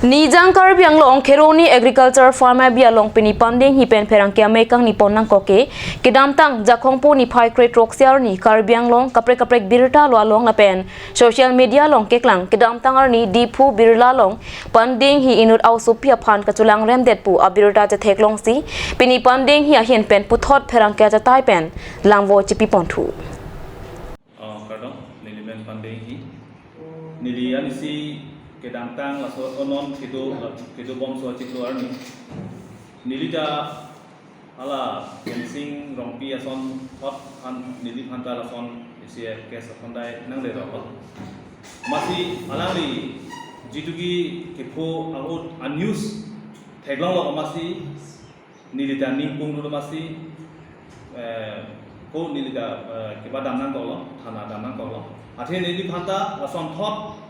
Ni jangkar biang long keroni agriculture farmer bia long pini panding hi pen pherang kya me kang ni pon nang ko ke kidam tang jakhong po ni phai kre trok siar ni kar biang long kapre kapre birta lo long la pen social media long ke klang kidam tang ar ni dipu birla long panding hi inut au supia phan ka chulang rem det pu abirta cha thek long si pini panding hi a hian pen pu thot pherang kya cha tai pen langwo chipi pon thu kadang nilimen panding hi nilian si kedang tang la so onon kido bom so chiklo arni nilita ala fencing rompi ason hot han nili phanta la son isi kes phondai nang le ro masi alangri jitugi kepo out unnews theglong lo masi nilita ningpung lo masi ko nilita kiba damnang ko lo thana damnang ko lo athe nili phanta la son thot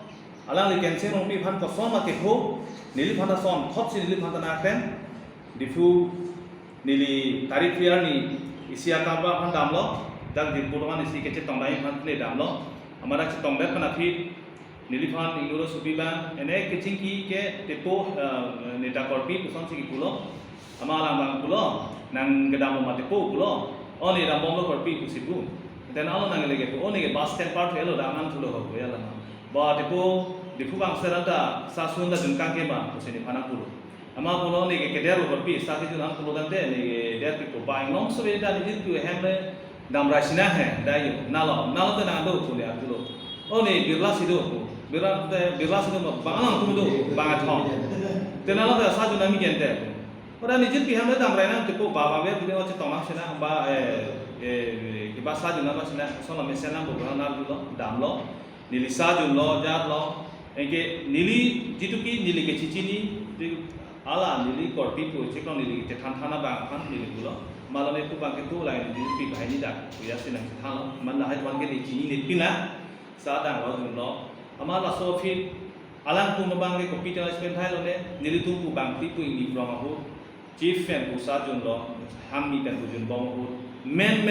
alang li kense rong pi phan ko som ma ke ho nili phanta som thot si nili phanta na kren difu nili tarik fiar ni isia ka ba phan dam lo dak din puruan isi ke tong dai phan le dam lo amara che tong bet pana phi nili phan inguro subi ba ene ke chingki ke tepo neta korpi puson si pulo amala bang pulo nang gedam ma tepo pulo oni dam bom lo korpi pusipu then alo nang lege to oni ke bus stand part helo daman thulo ho ya la ba dipu bang serata sa sunda dun kang ke ba kusini phana pulo ama pulo ni ke der ro pi sa ti dun pulo dan te ni der pi ko ba ngong so be da ni tu hem dam rasina hai da yo nalo te na do pulo ya pulo oni birla si do birla si do ba ang tu do ba thong te nalo te sa dun mi gen te ora ni jit pi hem dam rai na te ko ba be bi no che tong ma sina ba ke ba sa dun na sina so na me sena bo na do dam lo nili sajun lo jat lo engke nili jituki nili ke cici ni ala nili korpi pu cheklo nili ke than thana ba khan nili bulo malane tu bang ke tu lai nili pi bhai ni da ya sin nang than lo man la hai wan ke ni chi ni pina sa dang lo jun lo ama la so phi alang tu ma bang ke kopi ta spend thai lo ne nili tu pu bang pi pu ni pro ma hu chief fan pu sa jun lo ham mi kan pu jun bong hu men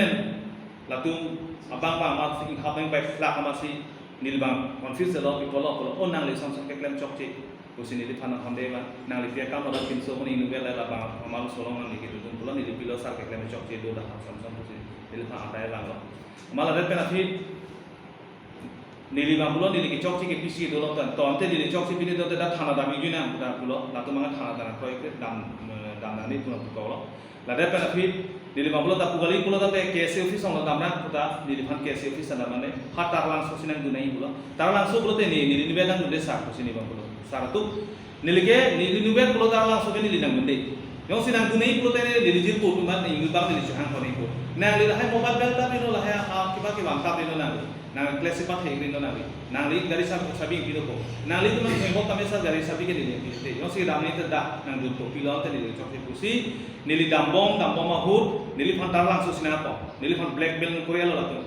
la tu abang bang ma sing ha bang bai flak ma si nilbang confuse lo people lo on nang le som ke klem chok chi kusini li phana khande ba nang li pia kam lo kin so ni nu bela la ba amal solong nang ki dun pulo ni li pilo sar ke klem chok chi do da sam kusini li pha atai lang lo mala ret pena thi nili ba pulo ni ki chok chi ke pisi do lo tan ton te ni chok chi pini do da thana da mi juna da pulo la to manga thana da ko ke dam ni pulo ko lo la ret pena thi nili ba pulo da pugali pulo da ke KC office on dam na puta nili phan KC office na mane hat tarlang so sinan dunai pulo tarlang so pulo te nili ni bedan dunde sa kusini ba pulo saratu nili ni bet pulo tarlang so nili nang dunde yo sinan dunai pulo te nili jil pu man ni ngi ba nili chang ko ni ko na li la hai mobile bel ta bino la hai ha kiba ki bang ta bino na klase pa thei bino na li gari sa sabi bino ko na li tu nang mo ta me sa gari sabi ke ni te yo si ram ni ta da nang du to pilo te nili chok pusi nili dambong ma hut nili phan tarlang so sinan po nili phan black belt korea lo la tu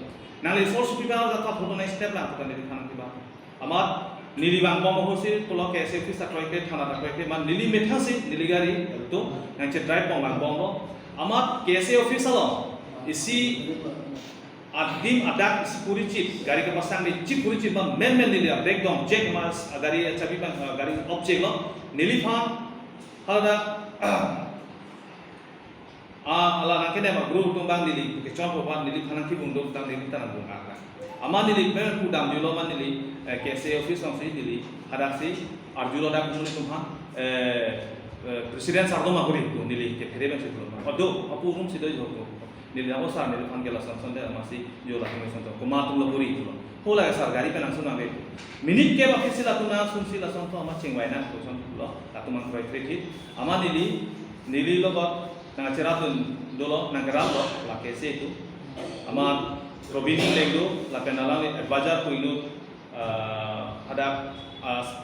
na li force pipa la ta photo na step la ta nili phan kiba amar nili bang bom hosi pulo ke se office ta ke thana ta ke man nili metha si nili gari to nang che drive bang bom lo amar ke se office lo isi adim adak isi puri chip gari ke pasang ni chip puri chip man men nili breakdown check mas gari chabi bang gari object lo nili phan hada ala nakene ma group tumbang nili ke chon ko ban nili phan ki bung do tang nili tan bung akra ama nili men pu dam julo man nili ke se office on si nili hada si arjulo da kumuni tumha president sardo ma kuri to nili ke phere ben se to odo apu room si do jo to nili amo sa nili phan ke la san de amasi jo la kame san to kuma tu la kuri to hola sar gari pe langsung ame minit ke ba sila tu na sun sila san to ama chingwai na to san lo ta tu man koi kredit ama nili lo ba nang ceratun dolo nang keralo la kese itu ama robini lego la penala ni advisor ko inu ada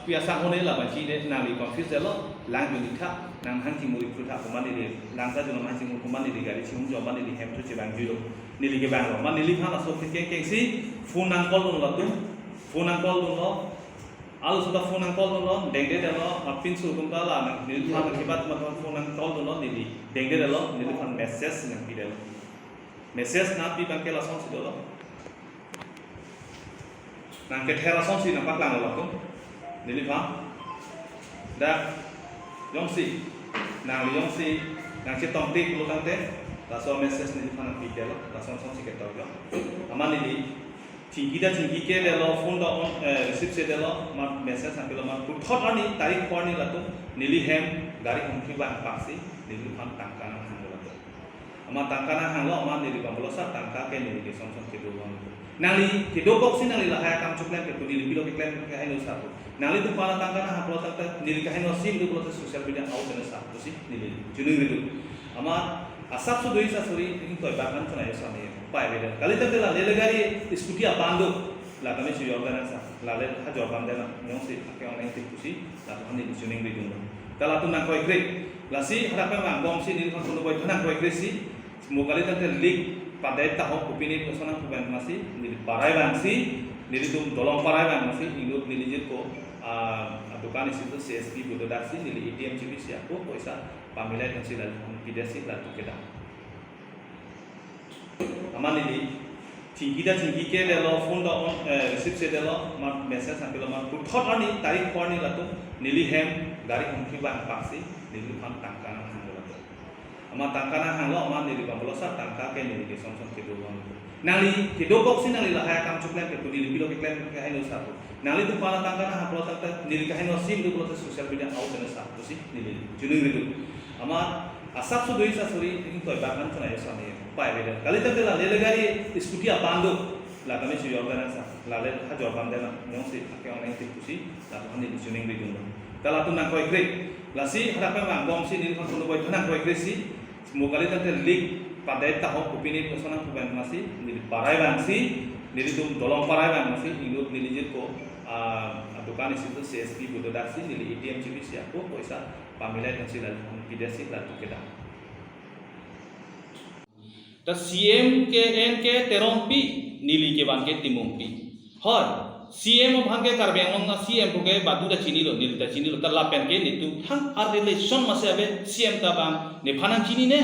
piasa hone la banci de nang li confuse lo lang ni tha nang hanji muri putha ko mani de lang sa jong hanji mu ko mani de gari chung jo mani de hem to che bang jiro ni li ke bang lo mani li phana so ke si phone nang call lo tu phone nang call lo alu sudah phone nang call lo dengde de lo apin su tum kala nang ni phana ke bat ma phone nang call lo ni dengde de lo ni phana message nang pi de lo message na pi bang ke la song si do lo nang ke thera song si nang pak lang lo tu ni phana dak yongsi nang yongsi nang si tongtik lu tangte laso message ni phana pi delo laso song sike to yo amani ni tinggi ke delo phone do on receive se delo ma message sampelo ma thot ani tarik khoni latu nili hem gari hongki bang paksi nili phan tangkana hang latu ama tangkana hang lo ama nili bambolo sa tangka ke nili ke song ke do wan nali ke do kok sin nali la ha kam chuklen ke nili bilo ke klen ke haino sa nali tu pala tangkana ha pro tangta nili ke haino sim do pro social media out na sa to si nili juning ridu ama asap su doi sa suri ini toy bakan chuna yo sa ne pai beda kali tante la lele gari scooty apando la kami su yo gana sa la le ha jo bam dena nyong si ke online tik kusi la to ni juning ridu kala tu na koi kre la si harapan bang bom si nili kon boy thana koi kre si mo kali tante lik padai tahu kupini kosana kuban masih nili parai bang si nili tum dolong parai bang masih induk nili jit ko dukan isi tu CSP bodo daksi nili ATM cibi siapa poisa pamilai dan sila pidasi la tukeda aman nili tinggi ke delo phone do on receive se delo ma message sampelo ma thot ani tarik khoni latu nili hem gari hongki bang paksi nili phan tangkana hang latu ama tangkana hang lo ama nili bambolo sa tangka ke nili ke song ke do wan nali ke do kok sin nali la ha kam chuklen ke nili bilo ke klen ke haino sa nali tu pala tangkana ha pro tangta nili ke haino sim do pro social media out na sa to si nili juning ridu ama asap su doi sa suri ini toy bakan chuna yo sa ne pai beda kali tante la lele gari scooty apando la kami su yo gana sa la le ha jo bam dena nyong si ke online tik kusi la to ni juning ridu kala tu na koi kre la si harapan bang bom si nili kon boy thana koi kre si mo kali tante lik padai tahu kupini kosana kuban masih nili parai bang si nili tum dolong parai bang masih induk nili jit ko dukan isi tu CSP bodo daksi nili ATM cibi siapa poisa pamilai dan sila pidasi la tukeda ta CM ke N ke terompi nili ke ban ke timompi hoi CM bhange karbeng na CM ke badu da chini lo nili da chini lo ta la pen ke ni tu hang ar relation mase abe CM ta bang ne phanan chini ne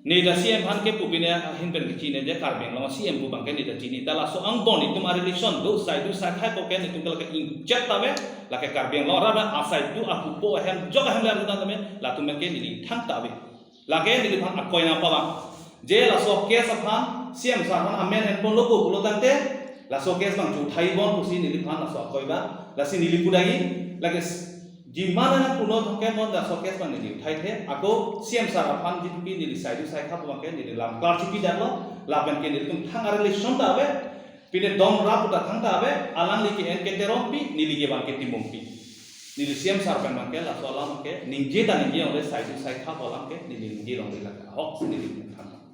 ne da CM bhan ke pupine hin pen ke chini je karbeng lo CM pu bang ke ni da chini ta la so ang bon ni tum ar relation do sai kha ko ke ni tum kala ke inject ta be la ke karbeng lo ra ba asai tu aku po hem jog hem la ta me la tum ke ni thang ta be la ke ni bhan akoi na pa bang je la so ke sa phan CM sa phan amen en pon lo ko lo tante la so ke bang ju thai bon ku si ni phan la so akoi ba la si ni pudagi la ke di mana na puno thongke mon da so ke bang ni thai the ako CM sa phan ji pi ni sai du sai kha bang ke ni lam kar chi pi da lo la ben ke ni tum thang ar relation da be pine dom ra puta thang da be alang li ke en ke terompi ni li ke bang ke timompi ni li CM sa pen bang ke la so lam ke ning je da ni ge ole sai du sai kha bolam ke ni li long la hok ni li thang